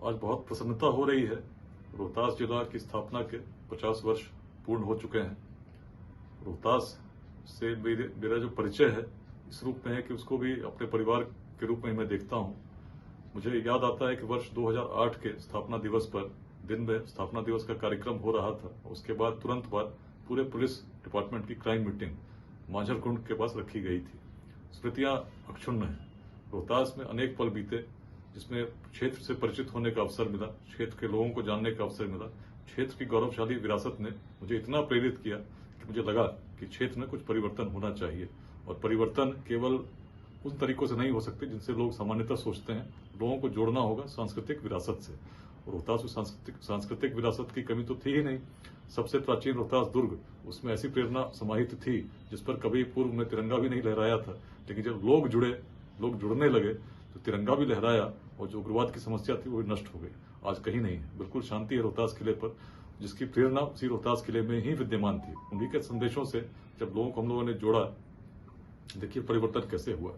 आज बहुत प्रसन्नता हो रही है। रोहतास जिला की स्थापना के 50 वर्ष पूर्ण हो चुके हैं। रोहतास से मेरा जो परिचय है इस रूप में है कि उसको भी अपने परिवार के रूप में मैं देखता हूं। मुझे याद आता है कि वर्ष 2008 के स्थापना दिवस पर दिन में स्थापना दिवस का कार्यक्रम हो रहा था। उसके बाद तुरंत बाद पूरे पुलिस डिपार्टमेंट की क्राइम मीटिंग मांझर कुंड के पास रखी गई थी। स्मृतियां अक्षुण्ण हैं। रोहतास में अनेक पल बीते जिसमें क्षेत्र से परिचित होने का अवसर मिला, क्षेत्र के लोगों को जानने का अवसर मिला। क्षेत्र की गौरवशाली विरासत ने मुझे इतना प्रेरित किया कि मुझे लगा कि क्षेत्र में कुछ परिवर्तन होना चाहिए और परिवर्तन केवल उन तरीकों से नहीं हो सकते जिनसे लोग सामान्यतः सोचते हैं। लोगों को जोड़ना होगा सांस्कृतिक विरासत से। रोहतास में सांस्कृतिक विरासत की कमी तो थी ही नहीं। सबसे प्राचीन रोहतास दुर्ग, उसमें ऐसी प्रेरणा समाहित थी जिस पर कभी पूर्व में तिरंगा भी नहीं लहराया था। लेकिन जब लोग जुड़ने लगे तो तिरंगा भी लहराया और जो उग्रवाद की समस्या थी वो नष्ट हो गई। आज कहीं नहीं है, बिल्कुल शांति है रोहतास किले पर, जिसकी प्रेरणा उसी रोहतास किले में ही विद्यमान थी। उन्हीं के संदेशों से जब लोगों को हम लोगों ने जोड़ा, देखिए परिवर्तन कैसे हुआ।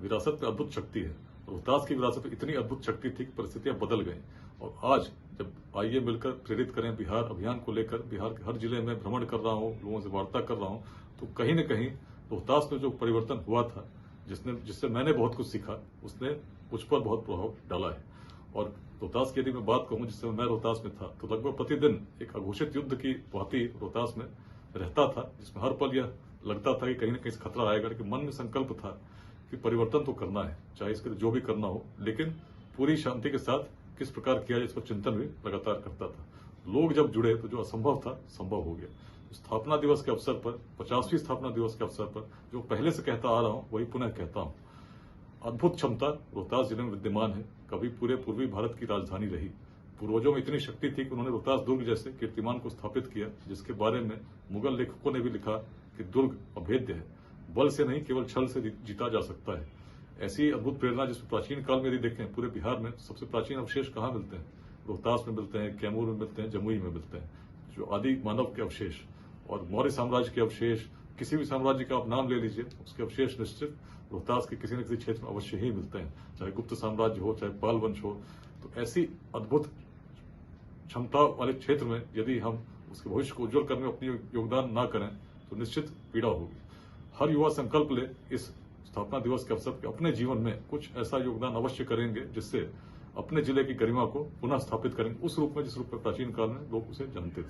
विरासत में अद्भुत शक्ति है। रोहतास की विरासत में इतनी अद्भुत शक्ति थी कि परिस्थितियां बदल गई। और आज जब आइए मिलकर प्रेरित करें बिहार अभियान को लेकर, बिहार के हर जिले में भ्रमण कर रहा हूं, लोगों से वार्ता कर रहा हूं, तो कहीं न कहीं रोहतास में जो परिवर्तन हुआ था, जिससे मैंने बहुत कुछ सीखा, उसने मुझ पर बहुत प्रभाव डाला है। और रोहतास की यदि मैं बात कहूं, जिससे मैं रोहतास में था, तो लगभग प्रतिदिन एक अघोषित युद्ध की भांति रोहतास में रहता था, जिसमें हर पल यह लगता था कि कहीं न कहीं खतरा आएगा। कि मन में संकल्प था कि परिवर्तन तो करना है, चाहे इसके लिए जो भी करना हो, लेकिन पूरी शांति के साथ किस प्रकार किया जाए, इस पर चिंतन भी लगातार करता था। लोग जब जुड़े तो जो असंभव था संभव हो गया। स्थापना दिवस के अवसर पर, 50वीं स्थापना दिवस के अवसर पर जो पहले से कहता आ रहा हूं वही पुनः कहता हूं। अद्भुत क्षमता रोहतास जिले में विद्यमान है। कभी पूरे पूर्वी भारत की राजधानी रही। पूर्वजों में इतनी शक्ति थी कि उन्होंने रोहतास दुर्ग जैसे कीर्तिमान को स्थापित किया, जिसके बारे में मुगल लेखकों ने भी लिखा कि दुर्ग अभेद्य है, बल से नहीं केवल छल से जीता जा सकता है। ऐसी अद्भुत प्रेरणा जिसमें प्राचीन काल में यदि देखें, पूरे बिहार में सबसे प्राचीन अवशेष कहाँ मिलते हैं? रोहतास में मिलते हैं, कैमूर में मिलते हैं, जमुई में मिलते हैं। जो आदि मानव के अवशेष और मौर्य साम्राज्य के अवशेष, किसी भी साम्राज्य का आप नाम ले लीजिए, उसके अवशेष निश्चित रोहतास के किसी न किसी क्षेत्र में अवश्य ही मिलते हैं। चाहे गुप्त साम्राज्य हो, चाहे पाल वंश हो। तो ऐसी अद्भुत क्षमता वाले क्षेत्र में यदि हम उसके भविष्य को उज्जवल करने में अपनी योगदान ना करें तो निश्चित पीड़ा होगी। हर युवा संकल्प ले इस स्थापना दिवस के अवसर पर अपने जीवन में कुछ ऐसा योगदान अवश्य करेंगे जिससे अपने जिले की गरिमा को पुनः स्थापित करेंगे उस रूप में जिस रूप में प्राचीन काल में लोग उसे जानते थे।